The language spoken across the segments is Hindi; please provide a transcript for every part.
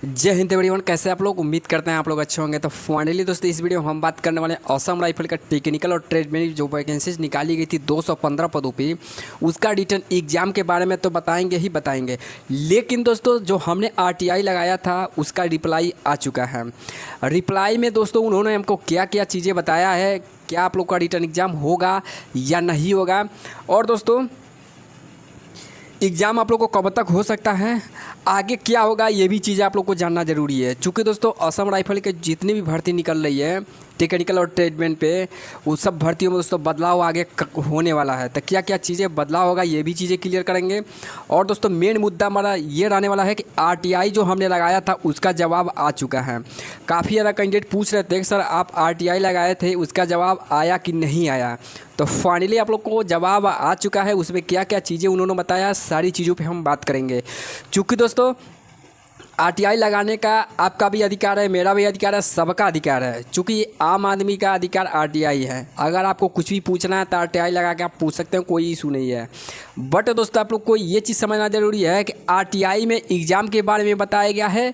जय हिंद एवरीवन। कैसे आप लोग? उम्मीद करते हैं आप लोग अच्छे होंगे। तो फाइनली दोस्तों इस वीडियो में हम बात करने वाले हैं असम राइफल का टेक्निकल और ट्रेड में जो वैकेंसीज निकाली गई थी 215 पदों पे, उसका रिटर्न एग्जाम के बारे में तो बताएंगे ही बताएंगे। लेकिन दोस्तों जो हमने आरटीआई लगाया था उसका रिप्लाई आ चुका है। रिप्लाई में दोस्तों उन्होंने हमको क्या क्या चीज़ें बताया है, क्या आप लोग का रिटर्न एग्ज़ाम होगा या नहीं होगा, और दोस्तों एग्ज़ाम आप लोग को कब तक हो सकता है, आगे क्या होगा, ये भी चीज़ें आप लोग को जानना ज़रूरी है। चूँकि दोस्तों असम राइफल के जितनी भी भर्ती निकल रही है टेक्निकल और ट्रेडमेंट पे, उस सब भर्तियों में दोस्तों बदलाव आगे होने वाला है। तो क्या क्या चीज़ें बदलाव होगा ये भी चीज़ें क्लियर करेंगे। और दोस्तों मेन मुद्दा हमारा ये रहने वाला है कि आरटीआई जो हमने लगाया था उसका जवाब आ चुका है। काफ़ी ज़्यादा कैंडिडेट पूछ रहे थे सर आप आरटीआई लगाए थे, उसका जवाब आया कि नहीं आया। तो फाइनली आप लोग को जवाब आ चुका है। उसमें क्या क्या चीज़ें उन्होंने बताया, सारी चीज़ों पे हम बात करेंगे। चूँकि दोस्तों आरटीआई लगाने का आपका भी अधिकार है, मेरा भी अधिकार है, सबका अधिकार है। चूँकि ये आम आदमी का अधिकार आरटीआई है। अगर आपको कुछ भी पूछना है तो आरटीआई लगा के आप पूछ सकते हैं, कोई इशू नहीं है। बट दोस्तों आप लोग को ये चीज़ समझना ज़रूरी है कि आरटीआई में एग्ज़ाम के बारे में बताया गया है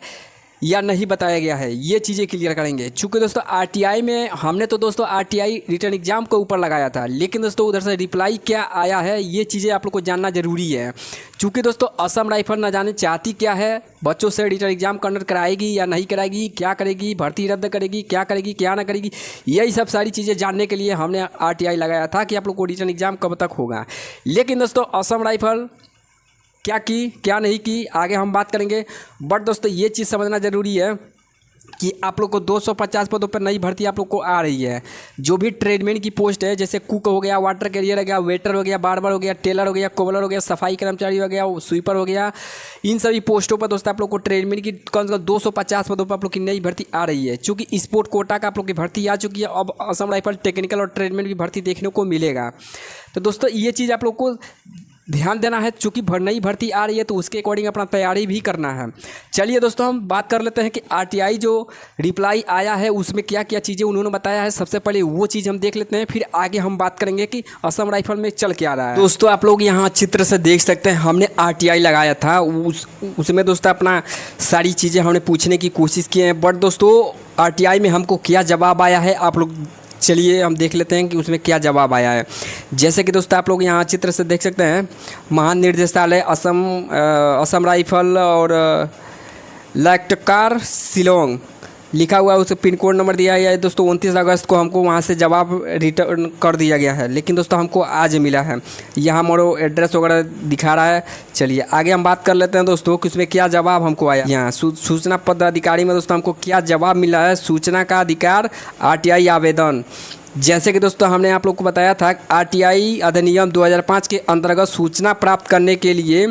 या नहीं बताया गया है, ये चीज़ें क्लियर करेंगे। चूँकि दोस्तों आरटीआई में हमने तो दोस्तों आरटीआई रिटर्न एग्जाम के ऊपर लगाया था, लेकिन दोस्तों उधर से रिप्लाई क्या आया है ये चीज़ें आप लोग को जानना ज़रूरी है। चूँकि दोस्तों असम राइफल न जाने चाहती क्या है, बच्चों से रिटर्न एग्जाम कंडक्ट कराएगी या नहीं कराएगी, क्या करेगी, भर्ती रद्द करेगी, क्या करेगी क्या ना करेगी, यही सब सारी चीज़ें जानने के लिए हमने आरटीआई लगाया था कि आप लोग को रिटर्न एग्जाम कब तक होगा। लेकिन दोस्तों असम राइफल क्या की क्या नहीं की आगे हम बात करेंगे। बट दोस्तों ये चीज़ समझना ज़रूरी है कि आप लोग को 250 पदों पर नई भर्ती आप लोग को आ रही है। जो भी ट्रेडमैन की पोस्ट है, जैसे कुक हो गया, वाटर कैरियर हो गया, वेटर हो गया, बार्बर हो गया, टेलर हो गया, कोबलर हो गया, सफाई कर्मचारी हो गया, स्वीपर हो गया, इन सभी पोस्टों पर दोस्तों आप लोग को ट्रेडमैन की कम से कम 250 पदों पर आप लोग की नई भर्ती आ रही है। चूँकि स्पोर्ट कोटा का आप लोग की भर्ती आ चुकी है, अब असम राइफल टेक्निकल और ट्रेडमैन की भर्ती देखने को मिलेगा। तो दोस्तों ये चीज़ आप लोग को ध्यान देना है। चूँकि नई भर्ती आ रही है तो उसके अकॉर्डिंग अपना तैयारी भी करना है। चलिए दोस्तों हम बात कर लेते हैं कि आरटीआई जो रिप्लाई आया है उसमें क्या क्या चीज़ें उन्होंने बताया है। सबसे पहले वो चीज़ हम देख लेते हैं, फिर आगे हम बात करेंगे कि असम राइफल में चल क्या रहा है। दोस्तों आप लोग यहाँ चित्र से देख सकते हैं, हमने आरटीआई लगाया था, उसमें दोस्तों अपना सारी चीज़ें हमने पूछने की कोशिश की है। बट दोस्तों आरटीआई में हमको क्या जवाब आया है आप लोग चलिए हम देख लेते हैं कि उसमें क्या जवाब आया है। जैसे कि दोस्तों आप लोग यहाँ चित्र से देख सकते हैं, महानिदेशालय असम राइफल और लैक्टकार शिलोंग लिखा हुआ है, उसे पिन कोड नंबर दिया गया है। दोस्तों 29 अगस्त को हमको वहाँ से जवाब रिटर्न कर दिया गया है, लेकिन दोस्तों हमको आज मिला है। यहाँ हमारा एड्रेस वगैरह दिखा रहा है। चलिए आगे हम बात कर लेते हैं दोस्तों कि उसमें क्या जवाब हमको आया। यहाँ सूचना पदाधिकारी में दोस्तों हमको क्या जवाब मिला है। सूचना का अधिकार आरटीआई आवेदन, जैसे कि दोस्तों हमने आप लोग को बताया था आरटीआई अधिनियम 2005 के अंतर्गत सूचना प्राप्त करने के लिए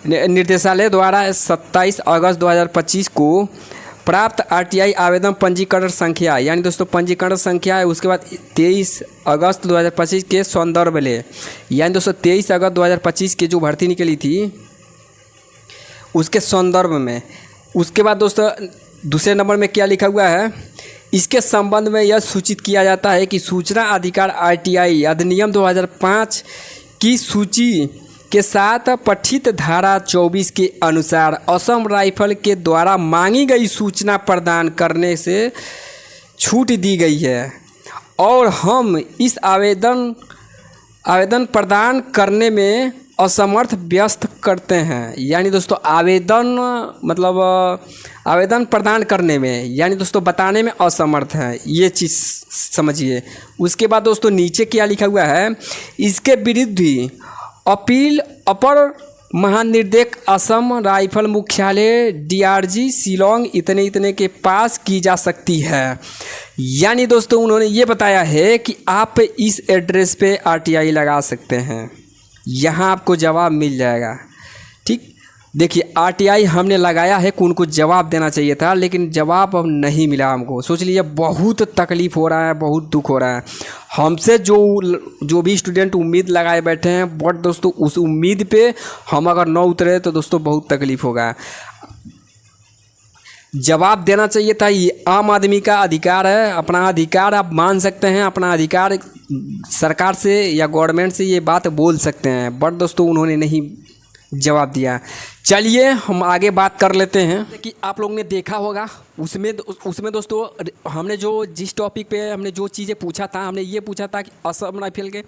निर्देशालय द्वारा 27 अगस्त 2025 को प्राप्त आरटीआई आवेदन पंजीकरण संख्या, यानी दोस्तों पंजीकरण संख्या है, उसके बाद 23 अगस्त 2025 के संदर्भ ले, यानी दोस्तों 23 अगस्त 2025 की जो भर्ती निकली थी उसके संदर्भ में। उसके बाद दोस्तों दूसरे नंबर में क्या लिखा हुआ है, इसके संबंध में यह सूचित किया जाता है कि सूचना अधिकार आरटीआई अधिनियम 2005 की सूची के साथ पठित धारा 24 के अनुसार असम राइफल के द्वारा मांगी गई सूचना प्रदान करने से छूट दी गई है और हम इस आवेदन प्रदान करने में असमर्थ व्यस्त करते हैं। यानी दोस्तों आवेदन मतलब आवेदन प्रदान करने में, यानी दोस्तों बताने में असमर्थ हैं, ये चीज़ समझिए। उसके बाद दोस्तों नीचे क्या लिखा हुआ है, इसके विरुद्ध ही अपील अपर महानिदेशक असम राइफल मुख्यालय डीआरजी शिलोंग इतने इतने के पास की जा सकती है। यानी दोस्तों उन्होंने ये बताया है कि आप इस एड्रेस पे आरटीआई लगा सकते हैं, यहाँ आपको जवाब मिल जाएगा। ठीक, देखिए आरटीआई हमने लगाया है, उनको जवाब देना चाहिए था, लेकिन जवाब अब नहीं मिला हमको। सोच लीजिए बहुत तकलीफ़ हो रहा है, बहुत दुख हो रहा है। हमसे जो भी स्टूडेंट उम्मीद लगाए बैठे हैं, बट दोस्तों उस उम्मीद पे हम अगर न उतरे तो दोस्तों बहुत तकलीफ़ होगा। जवाब देना चाहिए था, ये आम आदमी का अधिकार है। अपना अधिकार आप मान सकते हैं, अपना अधिकार सरकार से या गवर्नमेंट से ये बात बोल सकते हैं। बट दोस्तों उन्होंने नहीं जवाब दिया। चलिए हम आगे बात कर लेते हैं कि आप लोगों ने देखा होगा उसमें दोस्तों हमने जो जिस टॉपिक पे हमने जो चीज़ें पूछा था, हमने ये पूछा था कि असम राइफल के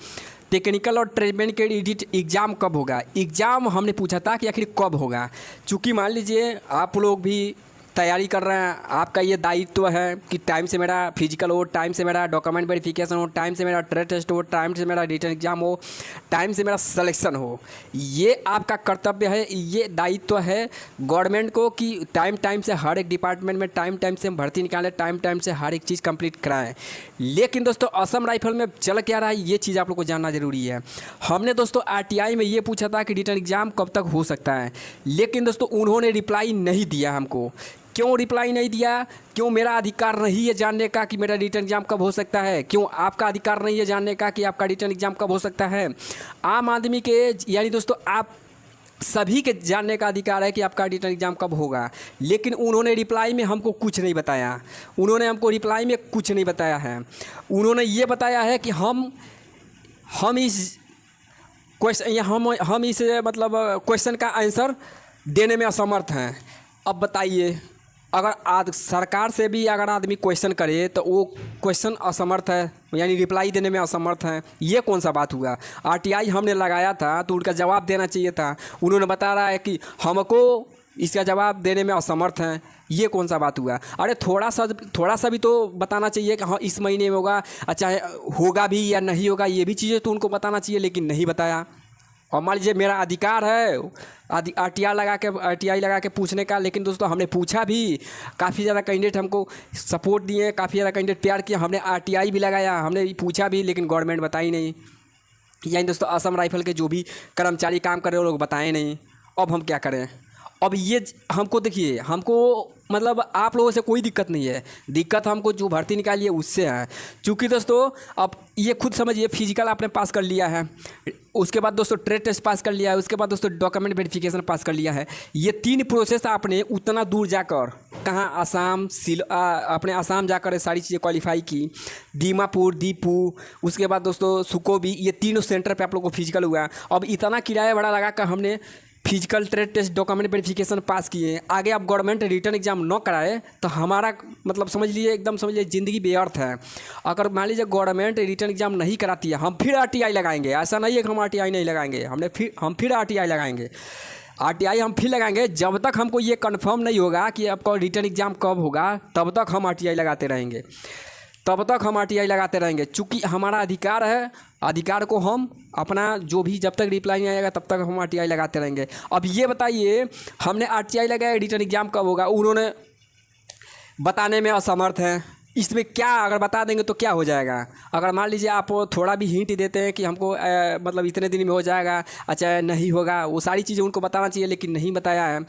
टेक्निकल और ट्रेडमैन के एडिट एग्ज़ाम कब होगा। एग्ज़ाम हमने पूछा था कि आखिर कब होगा, चूँकि मान लीजिए आप लोग भी तैयारी कर रहे हैं, आपका ये दायित्व है कि टाइम से मेरा फिजिकल हो, टाइम से मेरा डॉक्यूमेंट वेरिफिकेशन हो, टाइम से मेरा ट्रेड टेस्ट हो, टाइम से मेरा रिटन एग्जाम हो, टाइम से मेरा सिलेक्शन हो। ये आपका कर्तव्य है, ये दायित्व है गवर्नमेंट को कि टाइम टाइम से हर एक डिपार्टमेंट में टाइम टाइम से हम भर्ती निकालें, टाइम टाइम से हर एक चीज़ कंप्लीट कराएं। लेकिन दोस्तों असम राइफल में चल क्या रहा है ये चीज़ आप लोग को जानना ज़रूरी है। हमने दोस्तों आरटीआई में ये पूछा था कि रिटन एग्ज़ाम कब तक हो सकता है, लेकिन दोस्तों उन्होंने रिप्लाई नहीं दिया हमको। क्यों रिप्लाई नहीं दिया? क्यों मेरा अधिकार नहीं है जानने का कि मेरा रिटन एग्ज़ाम कब हो सकता है? क्यों आपका अधिकार नहीं है जानने का कि आपका रिटन एग्ज़ाम कब हो सकता है? आम आदमी के यानी दोस्तों आप सभी के जानने का अधिकार है कि आपका रिटन एग्ज़ाम कब होगा, लेकिन उन्होंने रिप्लाई में हमको कुछ नहीं बताया। उन्होंने हमको रिप्लाई में कुछ नहीं बताया है। उन्होंने ये बताया है कि हम इस क्वेश्चन हम इस मतलब क्वेश्चन का आंसर देने में असमर्थ हैं। अब बताइए, अगर आज सरकार से भी अगर आदमी क्वेश्चन करे तो वो क्वेश्चन असमर्थ है, यानी रिप्लाई देने में असमर्थ है, ये कौन सा बात हुआ? आरटीआई हमने लगाया था तो उनका जवाब देना चाहिए था। उन्होंने बता रहा है कि हमको इसका जवाब देने में असमर्थ हैं, ये कौन सा बात हुआ? अरे थोड़ा सा भी तो बताना चाहिए कि हाँ इस महीने में होगा, चाहे होगा भी या नहीं होगा, ये भी चीज़ें तो उनको बताना चाहिए, लेकिन नहीं बताया। और मान लीजिए मेरा अधिकार है आरटीआई लगा के पूछने का, लेकिन दोस्तों हमने पूछा भी, काफ़ी ज़्यादा कैंडिडेट हमको सपोर्ट दिए, काफ़ी ज़्यादा कैंडिडेट प्यार किया, हमने आरटीआई भी लगाया, हमने पूछा भी, लेकिन गवर्नमेंट बताई नहीं। यानी दोस्तों असम राइफल के जो भी कर्मचारी काम कर रहे हैं वो लोग बताए नहीं। अब हम क्या करें? अब ये हमको देखिए, हमको मतलब आप लोगों से कोई दिक्कत नहीं है, दिक्कत हमको जो भर्ती निकाली है उससे है। क्योंकि दोस्तों अब ये खुद समझिए, फिजिकल आपने पास कर लिया है, उसके बाद दोस्तों ट्रेड टेस्ट पास कर लिया है, उसके बाद दोस्तों डॉक्यूमेंट वेरिफिकेशन पास कर लिया है। ये 3 प्रोसेस आपने उतना दूर जाकर, कहाँ आसाम अपने आसाम जाकर ये सारी चीज़ें क्वालिफाई की, दीमापुर, दीपू, उसके बाद दोस्तों सुकोबी, ये तीनों सेंटर पे आप लोगों को फिजिकल हुआ। अब इतना किराया भाड़ा लगा कर हमने physical trade test document verification pass किए, आगे आप गवर्नमेंट रिटर्न एग्जाम न कराए तो हमारा मतलब समझ लीजिए, एकदम समझ लीजिए ज़िंदगी व्यर्थ है। अगर मान लीजिए गवर्नमेंट रिटर्न एग्जाम नहीं कराती है, हम फिर आरटीआई लगाएंगे। ऐसा नहीं है कि हम आरटीआई नहीं लगाएंगे, हम फिर आरटीआई लगाएंगे। आरटीआई हम फिर लगाएंगे जब तक हमको ये कंफर्म नहीं होगा कि आपका रिटर्न एग्जाम कब होगा, तब तक हम आरटीआई लगाते रहेंगे, तब तक हम आरटीआई लगाते रहेंगे। चूँकि हमारा अधिकार है, अधिकार को हम अपना जो भी जब तक रिप्लाई नहीं आएगा तब तक हम आरटीआई लगाते रहेंगे। अब ये बताइए, हमने आरटीआई लगाया, रिटर्न एग्जाम कब होगा उन्होंने बताने में असमर्थ हैं। इसमें क्या अगर बता देंगे तो क्या हो जाएगा? अगर मान लीजिए आप थोड़ा भी हिंट देते हैं कि हमको मतलब इतने दिन में हो जाएगा, अच्छा नहीं होगा, वो सारी चीज़ें उनको बताना चाहिए, लेकिन नहीं बताया है।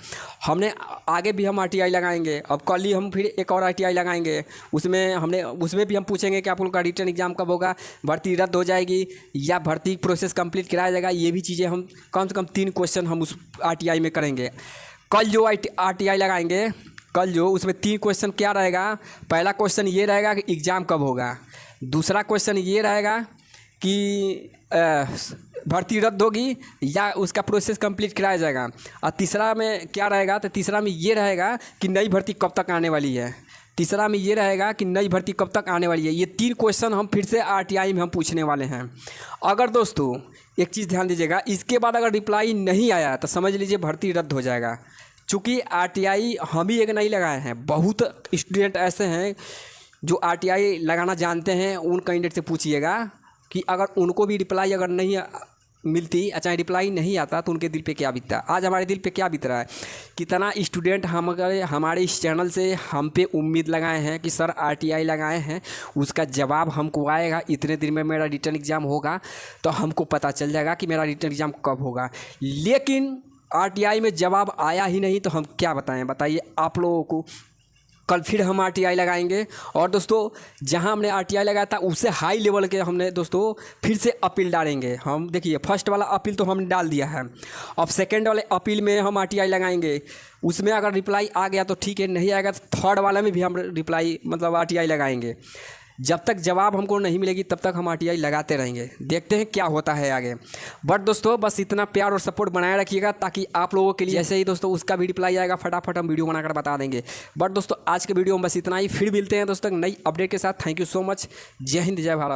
हमने आगे भी हम आरटीआई लगाएंगे, अब कल ही हम फिर एक और आरटीआई लगाएंगे, उसमें भी हम पूछेंगे कि आप लोगों का रिटर्न एग्जाम कब होगा, भर्ती रद्द हो जाएगी या भर्ती प्रोसेस कंप्लीट कराया जाएगा। ये भी चीज़ें हम कम से कम 3 क्वेश्चन हम उस आरटीआई में करेंगे। कल जो आरटीआई लगाएंगे, कल जो उसमें 3 क्वेश्चन क्या रहेगा? पहला क्वेश्चन ये रहेगा कि एग्ज़ाम कब होगा, दूसरा क्वेश्चन ये रहेगा कि भर्ती रद्द होगी या उसका प्रोसेस कंप्लीट कराया जाएगा, और तीसरा में क्या रहेगा? तो तीसरा में ये रहेगा कि नई भर्ती कब तक आने वाली है। तीसरा में ये रहेगा कि नई भर्ती कब तक आने वाली है। ये 3 क्वेश्चन हम फिर से आरटीआई में हम पूछने वाले हैं। अगर दोस्तों एक चीज़ ध्यान दीजिएगा, इसके बाद अगर रिप्लाई नहीं आया तो समझ लीजिए भर्ती रद्द हो जाएगा। चूँकि आरटीआई हम ही एक नहीं लगाए हैं, बहुत स्टूडेंट ऐसे हैं जो आरटीआई लगाना जानते हैं। उन कैंडिडेट से पूछिएगा कि अगर उनको भी रिप्लाई अगर नहीं मिलती, चाहे रिप्लाई नहीं आता, तो उनके दिल पे क्या बीतता। आज हमारे दिल पे क्या बीत रहा है, कितना स्टूडेंट हमारे इस चैनल से हम पे उम्मीद लगाए हैं कि सर आरटीआई लगाए हैं, उसका जवाब हमको आएगा, इतने दिन में मेरा रिटर्न एग्ज़ाम होगा तो हमको पता चल जाएगा कि मेरा रिटर्न एग्ज़ाम कब होगा। लेकिन आरटीआई में जवाब आया ही नहीं, तो हम क्या बताएं? बताइए आप लोगों को। कल फिर हम आरटीआई लगाएंगे, और दोस्तों जहां हमने आरटीआई लगाया था उससे हाई लेवल के हमने दोस्तों फिर से अपील डालेंगे। हम देखिए, फर्स्ट वाला अपील तो हमने डाल दिया है, अब सेकंड वाले अपील में हम आरटीआई लगाएंगे। उसमें अगर रिप्लाई आ गया तो ठीक है, नहीं आएगा तो थर्ड वाला में भी हम रिप्लाई मतलब आरटीआई लगाएंगे। जब तक जवाब हमको नहीं मिलेगी तब तक हम RTI लगाते रहेंगे, देखते हैं क्या होता है आगे। बट दोस्तों बस इतना प्यार और सपोर्ट बनाए रखिएगा ताकि आप लोगों के लिए जैसे ही दोस्तों उसका भी रिप्लाई आएगा फटाफट हम वीडियो बनाकर बता देंगे। बट दोस्तों आज के वीडियो में बस इतना ही, फिर मिलते हैं दोस्तों नई अपडेट के साथ। Thank you so much. जय हिंद, जय भारत।